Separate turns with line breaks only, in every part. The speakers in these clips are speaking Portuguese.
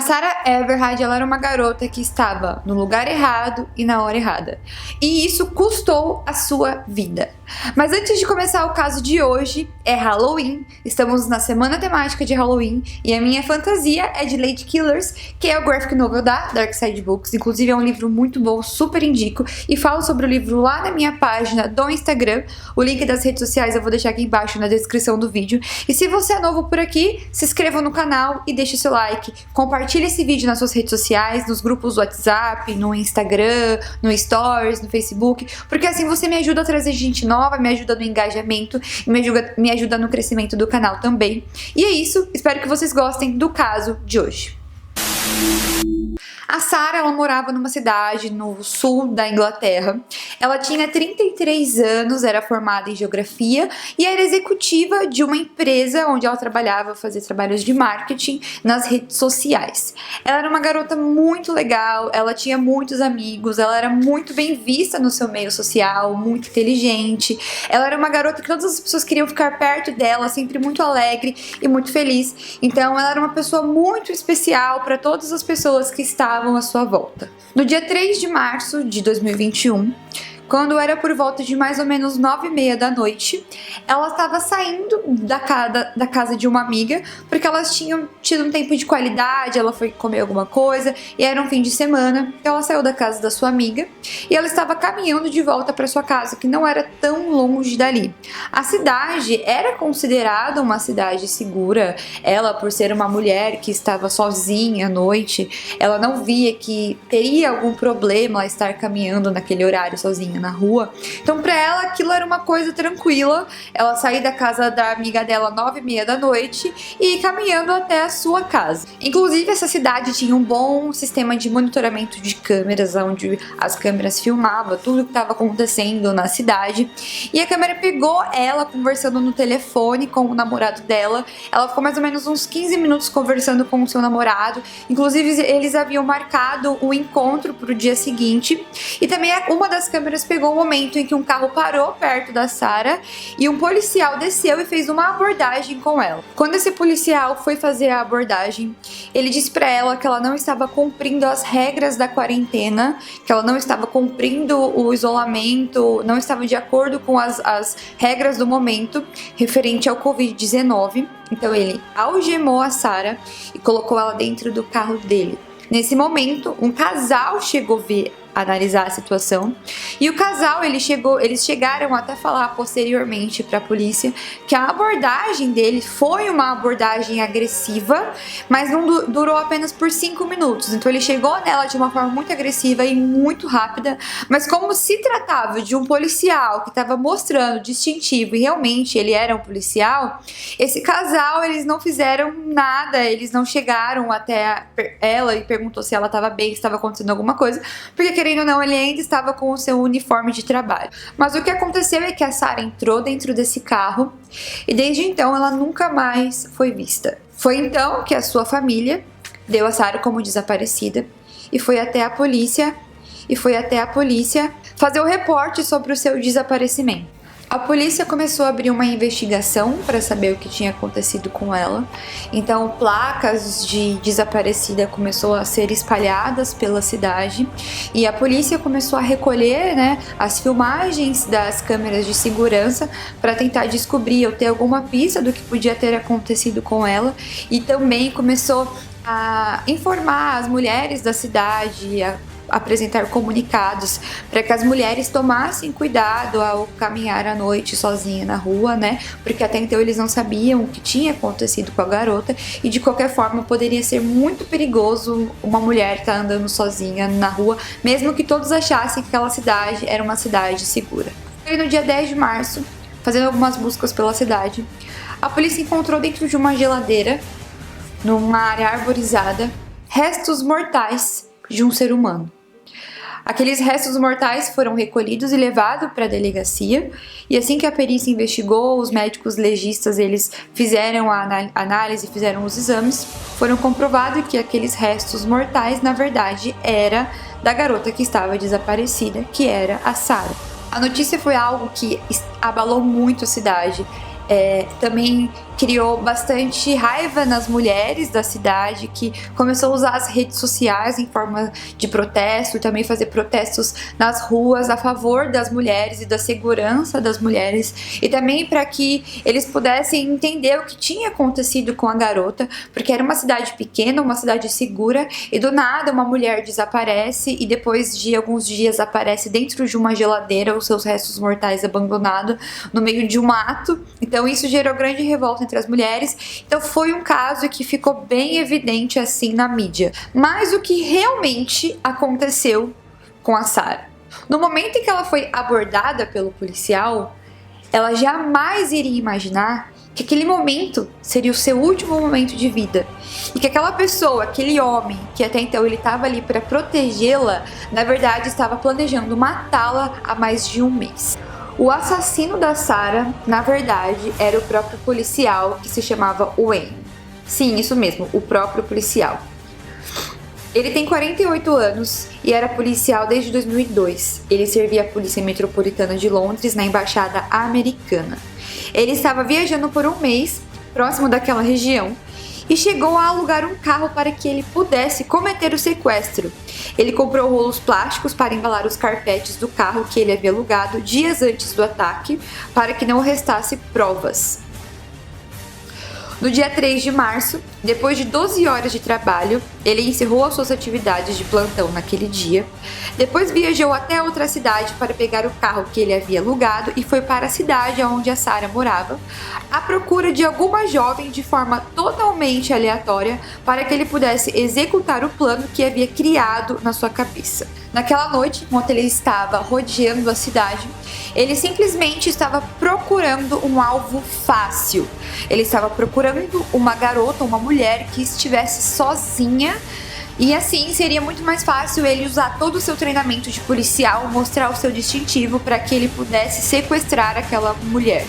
Sarah Everhard, ela era uma garota que estava no lugar errado e na hora errada. E isso custou a sua vida. Mas antes de começar o caso de hoje, é Halloween, estamos na semana temática de Halloween e a minha fantasia é de Lady Killers, que é o graphic novel da Dark Side Books. Inclusive é um livro muito bom, super indico, e falo sobre o livro lá na minha página do Instagram. O link das redes sociais eu vou deixar aqui embaixo na descrição do vídeo. E se você é novo por aqui, se inscreva no canal e deixe seu like, compartilhe esse vídeo nas suas redes sociais, nos grupos do WhatsApp, no Instagram, no Stories, no Facebook, porque assim você me ajuda a trazer gente nova, me ajuda no engajamento e me ajuda no crescimento do canal também. E é isso, espero que vocês gostem do caso de hoje. A Sarah, ela morava numa cidade no sul da Inglaterra. Ela tinha 33 anos, era formada em geografia e era executiva de uma empresa onde ela trabalhava, fazia trabalhos de marketing nas redes sociais. Ela era uma garota muito legal, ela tinha muitos amigos, ela era muito bem vista no seu meio social, muito inteligente. Ela era uma garota que todas as pessoas queriam ficar perto dela, sempre muito alegre e muito feliz. Então ela era uma pessoa muito especial para todas as pessoas que estavam à sua volta. No dia 3 de março de 2021, quando era por volta de mais ou menos 9h30 da noite, ela estava saindo da casa de uma amiga, porque elas tinham tido um tempo de qualidade, ela foi comer alguma coisa, e era um fim de semana, então ela saiu da casa da sua amiga, e ela estava caminhando de volta para sua casa, que não era tão longe dali. A cidade era considerada uma cidade segura, ela, por ser uma mulher que estava sozinha à noite, ela não via que teria algum problema estar caminhando naquele horário sozinha na rua. Então pra ela aquilo era uma coisa tranquila, ela sair da casa da amiga dela 9h30 da noite e ir caminhando até a sua casa. Inclusive essa cidade tinha um bom sistema de monitoramento de câmeras, onde as câmeras filmavam tudo o que estava acontecendo na cidade, e a câmera pegou ela conversando no telefone com o namorado dela. Ela ficou mais ou menos uns 15 minutos conversando com o seu namorado, inclusive eles haviam marcado o encontro para o dia seguinte, e também uma das câmeras pegou um momento em que um carro parou perto da Sarah e um policial desceu e fez uma abordagem com ela. Quando esse policial foi fazer a abordagem, ele disse para ela que ela não estava cumprindo as regras da quarentena, que ela não estava cumprindo o isolamento, não estava de acordo com as regras do momento referente ao Covid-19. Então ele algemou a Sarah e colocou ela dentro do carro dele. Nesse momento, um casal chegou a analisar a situação, e o casal eles chegaram até falar posteriormente para a polícia que a abordagem dele foi uma abordagem agressiva, mas não durou apenas por 5 minutos. Então ele chegou nela de uma forma muito agressiva e muito rápida, mas como se tratava de um policial que estava mostrando distintivo e realmente ele era um policial, esse casal eles não fizeram nada, eles não chegaram até ela e perguntou se ela estava bem, se estava acontecendo alguma coisa, porque querendo ou não, ele ainda estava com o seu uniforme de trabalho. Mas o que aconteceu é que a Sarah entrou dentro desse carro e desde então ela nunca mais foi vista. Foi então que a sua família deu a Sarah como desaparecida e foi até a polícia fazer o reporte sobre o seu desaparecimento. A polícia começou a abrir uma investigação para saber o que tinha acontecido com ela. Então, placas de desaparecida começou a ser espalhadas pela cidade e a polícia começou a recolher, as filmagens das câmeras de segurança para tentar descobrir ou ter alguma pista do que podia ter acontecido com ela, e também começou a informar as mulheres da cidade, a apresentar comunicados para que as mulheres tomassem cuidado ao caminhar à noite sozinha na rua, porque até então eles não sabiam o que tinha acontecido com a garota e de qualquer forma poderia ser muito perigoso uma mulher estar andando sozinha na rua, mesmo que todos achassem que aquela cidade era uma cidade segura. E no dia 10 de março, fazendo algumas buscas pela cidade, a polícia encontrou dentro de uma geladeira, numa área arborizada, restos mortais de um ser humano. Aqueles restos mortais foram recolhidos e levados para a delegacia, e assim que a perícia investigou, os médicos legistas eles fizeram a análise, fizeram os exames, foram comprovado que aqueles restos mortais na verdade era da garota que estava desaparecida, que era a Sarah. A notícia foi algo que abalou muito a cidade. Também criou bastante raiva nas mulheres da cidade, que começou a usar as redes sociais em forma de protesto, também fazer protestos nas ruas a favor das mulheres e da segurança das mulheres, e também para que eles pudessem entender o que tinha acontecido com a garota, porque era uma cidade pequena, uma cidade segura, e do nada uma mulher desaparece e depois de alguns dias aparece dentro de uma geladeira os seus restos mortais abandonados no meio de um mato. Então isso gerou grande revolta entre as mulheres. Então foi um caso que ficou bem evidente assim na mídia. Mas o que realmente aconteceu com a Sarah? No momento em que ela foi abordada pelo policial, ela jamais iria imaginar que aquele momento seria o seu último momento de vida e que aquela pessoa, aquele homem que até então ele estava ali para protegê-la, na verdade estava planejando matá-la há mais de um mês. O assassino da Sarah, na verdade, era o próprio policial que se chamava Wayne. Sim, isso mesmo, o próprio policial. Ele tem 48 anos e era policial desde 2002. Ele servia a Polícia Metropolitana de Londres na Embaixada Americana. Ele estava viajando por um mês, próximo daquela região, e chegou a alugar um carro para que ele pudesse cometer o sequestro. Ele comprou rolos plásticos para embalar os carpetes do carro que ele havia alugado dias antes do ataque, para que não restasse provas. No dia 3 de março, depois de 12 horas de trabalho, ele encerrou as suas atividades de plantão naquele dia. Depois viajou até outra cidade para pegar o carro que ele havia alugado e foi para a cidade onde a Sarah morava, à procura de alguma jovem de forma totalmente aleatória para que ele pudesse executar o plano que havia criado na sua cabeça. Naquela noite, enquanto ele estava rodeando a cidade, ele simplesmente estava procurando um alvo fácil. Ele estava procurando uma garota, uma mulher que estivesse sozinha. E assim seria muito mais fácil ele usar todo o seu treinamento de policial, mostrar o seu distintivo para que ele pudesse sequestrar aquela mulher.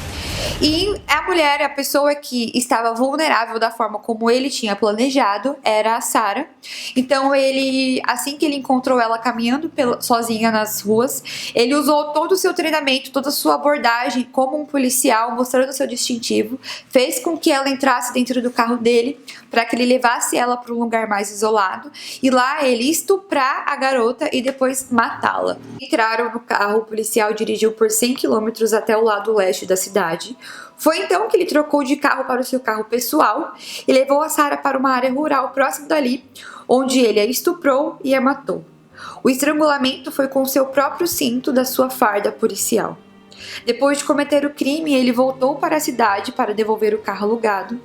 E a mulher, a pessoa que estava vulnerável da forma como ele tinha planejado, era a Sarah. Então ele, assim que ele encontrou ela caminhando sozinha nas ruas, ele usou todo o seu treinamento, toda a sua abordagem como um policial, mostrando o seu distintivo, fez com que ela entrasse dentro do carro dele para que ele levasse ela para um lugar mais isolado e lá ele estuprar a garota e depois matá-la. Entraram no carro, o policial dirigiu por 100 km até o lado leste da cidade. Foi então que ele trocou de carro para o seu carro pessoal e levou a Sarah para uma área rural próximo dali, onde ele a estuprou e a matou. O estrangulamento foi com seu próprio cinto da sua farda policial. Depois de cometer o crime, ele voltou para a cidade para devolver o carro alugado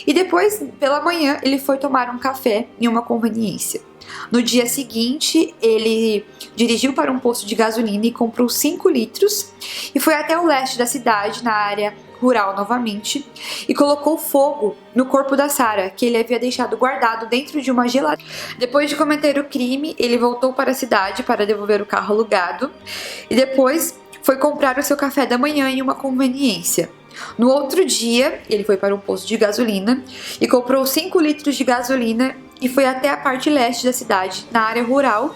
e depois, pela manhã, ele foi tomar um café em uma conveniência. No dia seguinte, ele dirigiu para um posto de gasolina e comprou 5 litros e foi até o leste da cidade, na área rural novamente, e colocou fogo no corpo da Sarah, que ele havia deixado guardado dentro de uma geladeira. Depois de cometer o crime, ele voltou para a cidade para devolver o carro alugado e depois foi comprar o seu café da manhã em uma conveniência. No outro dia, ele foi para um posto de gasolina e comprou 5 litros de gasolina e foi até a parte leste da cidade, na área rural,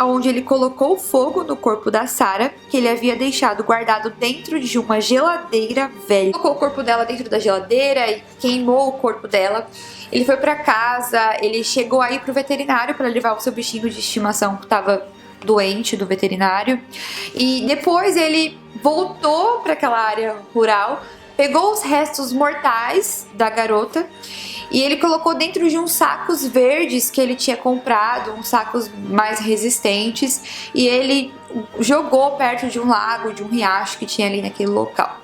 onde ele colocou fogo no corpo da Sarah, que ele havia deixado guardado dentro de uma geladeira velha. Colocou o corpo dela dentro da geladeira e queimou o corpo dela. Ele foi para casa, ele chegou aí pro veterinário para levar o seu bichinho de estimação que estava doente do veterinário. E depois ele voltou para aquela área rural, pegou os restos mortais da garota e ele colocou dentro de uns sacos verdes que ele tinha comprado, uns sacos mais resistentes, e ele jogou perto de um lago, de um riacho que tinha ali naquele local.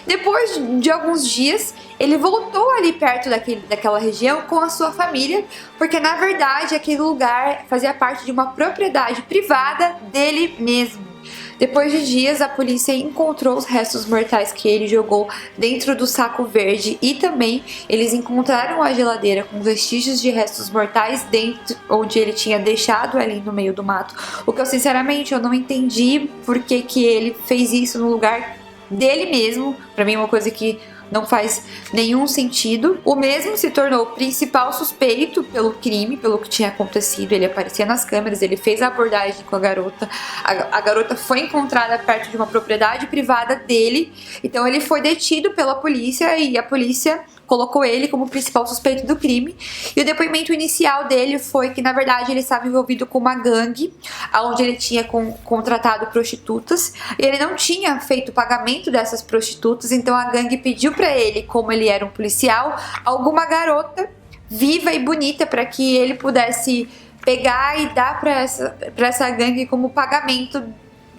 Depois de alguns dias, ele voltou ali perto daquela região com a sua família, porque na verdade aquele lugar fazia parte de uma propriedade privada dele mesmo. Depois de dias, a polícia encontrou os restos mortais que ele jogou dentro do saco verde e também eles encontraram a geladeira com vestígios de restos mortais dentro, onde ele tinha deixado ali no meio do mato. O que eu sinceramente eu não entendi por que ele fez isso no lugar dele mesmo. Pra mim é uma coisa que não faz nenhum sentido. O mesmo se tornou o principal suspeito pelo crime, pelo que tinha acontecido. Ele aparecia nas câmeras, ele fez a abordagem com a garota. A garota foi encontrada perto de uma propriedade privada dele, então ele foi detido pela polícia e a polícia colocou ele como principal suspeito do crime. E o depoimento inicial dele foi que, na verdade, ele estava envolvido com uma gangue, onde ele tinha contratado prostitutas, e ele não tinha feito o pagamento dessas prostitutas, então a gangue pediu para ele, como ele era um policial, alguma garota viva e bonita para que ele pudesse pegar e dar para essa gangue como pagamento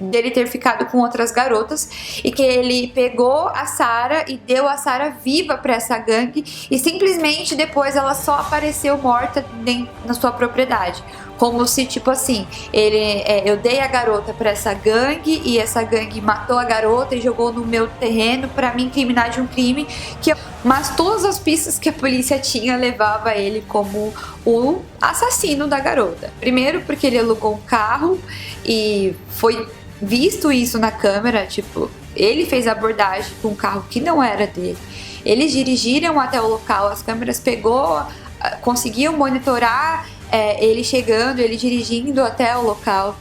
dele ter ficado com outras garotas, e que ele pegou a Sarah e deu a Sarah viva para essa gangue, e simplesmente depois ela só apareceu morta na sua propriedade, como se tipo assim, eu dei a garota para essa gangue e essa gangue matou a garota e jogou no meu terreno para me incriminar de um crime mas todas as pistas que a polícia tinha levava ele como o assassino da garota. Primeiro porque ele alugou um carro e foi visto isso na câmera, tipo, ele fez a abordagem com um carro que não era dele. Eles dirigiram até o local, as câmeras conseguiam monitorar ele chegando, ele dirigindo até o local.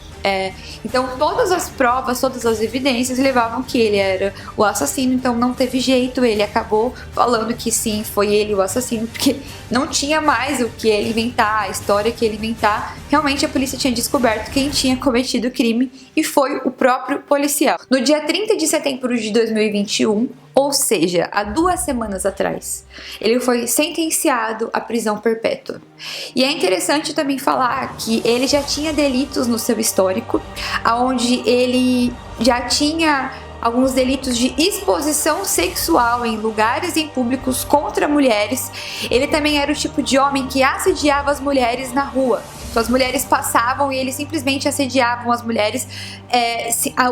Então todas as provas, todas as evidências levavam que ele era o assassino, então não teve jeito, ele acabou falando que sim, foi ele o assassino, porque não tinha mais o que ele inventar, a história que ele inventar. Realmente a polícia tinha descoberto quem tinha cometido o crime e foi o próprio policial. No dia 30 de setembro de 2021, ou seja, há 2 semanas atrás, ele foi sentenciado à prisão perpétua. E é interessante também falar que ele já tinha delitos no seu histórico, onde ele já tinha alguns delitos de exposição sexual em lugares em públicos contra mulheres. Ele também era o tipo de homem que assediava as mulheres na rua. Então, as mulheres passavam e ele simplesmente assediavam as mulheres,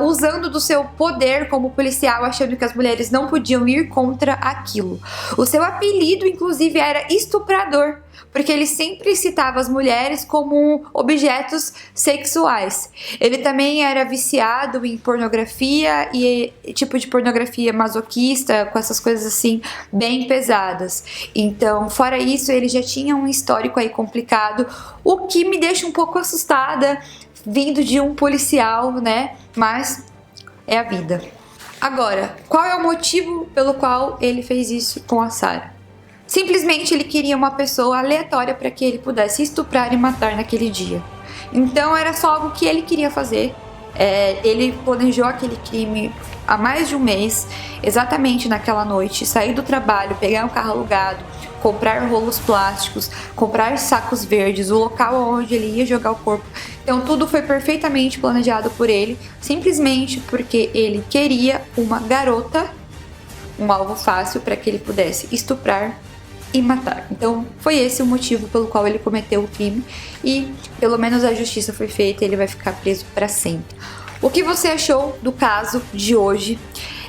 usando do seu poder como policial, achando que as mulheres não podiam ir contra aquilo. O seu apelido, inclusive, era estuprador, porque ele sempre citava as mulheres como objetos sexuais. Ele também era viciado em pornografia e tipo de pornografia masoquista, com essas coisas assim bem pesadas. Então, fora isso, ele já tinha um histórico aí complicado, o que me deixa um pouco assustada vindo de um policial, né? Mas é a vida. Agora, qual é o motivo pelo qual ele fez isso com a Sarah? Simplesmente ele queria uma pessoa aleatória para que ele pudesse estuprar e matar naquele dia. Então era só algo que ele queria fazer. Ele planejou aquele crime há mais de um mês, exatamente naquela noite, sair do trabalho, pegar um carro alugado, comprar rolos plásticos, comprar sacos verdes, o local onde ele ia jogar o corpo. Então tudo foi perfeitamente planejado por ele, simplesmente porque ele queria uma garota, um alvo fácil para que ele pudesse estuprar e matar. Então foi esse o motivo pelo qual ele cometeu o crime e pelo menos a justiça foi feita e ele vai ficar preso para sempre. O que você achou do caso de hoje?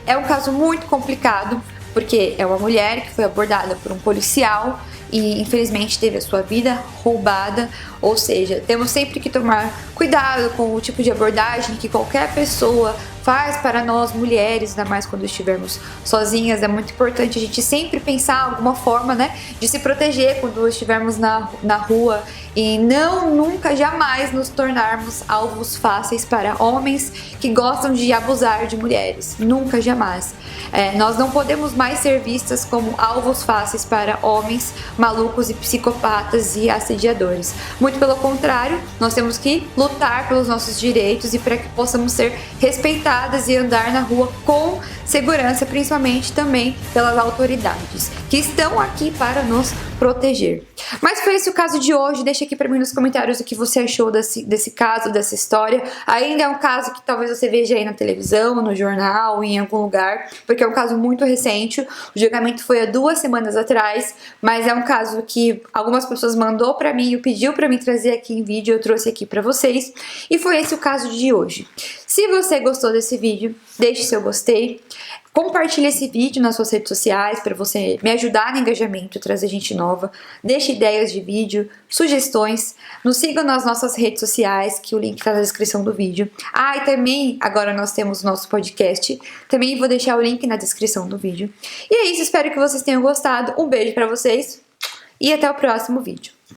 É um caso muito complicado, porque é uma mulher que foi abordada por um policial e infelizmente teve a sua vida roubada, ou seja, temos sempre que tomar cuidado com o tipo de abordagem que qualquer pessoa faz para nós mulheres, ainda mais quando estivermos sozinhas. É muito importante a gente sempre pensar alguma forma, né, de se proteger quando estivermos na rua e nunca, jamais nos tornarmos alvos fáceis para homens que gostam de abusar de mulheres. Nunca, jamais. Nós não podemos mais ser vistas como alvos fáceis para homens malucos e psicopatas e assediadores. Muito pelo contrário, nós temos que lutar pelos nossos direitos e para que possamos ser respeitadas e andar na rua com segurança, principalmente também pelas autoridades que estão aqui para nos proteger. Mas foi esse o caso de hoje. Deixa aqui para mim nos comentários o que você achou desse caso, dessa história. Ainda é um caso que talvez você veja aí na televisão, no jornal, em algum lugar, porque é um caso muito recente. O julgamento foi há 2 semanas atrás, mas é um caso que algumas pessoas mandou para mim e pediu para mim trazer aqui em vídeo. Eu trouxe aqui para vocês e foi esse o caso de hoje. Se você gostou desse vídeo, deixe seu gostei. Compartilhe esse vídeo nas suas redes sociais para você me ajudar no engajamento, trazer gente nova. Deixe ideias de vídeo, sugestões. Nos sigam nas nossas redes sociais, que o link está na descrição do vídeo. E também agora nós temos o nosso podcast. Também vou deixar o link na descrição do vídeo. E é isso, espero que vocês tenham gostado. Um beijo para vocês e até o próximo vídeo.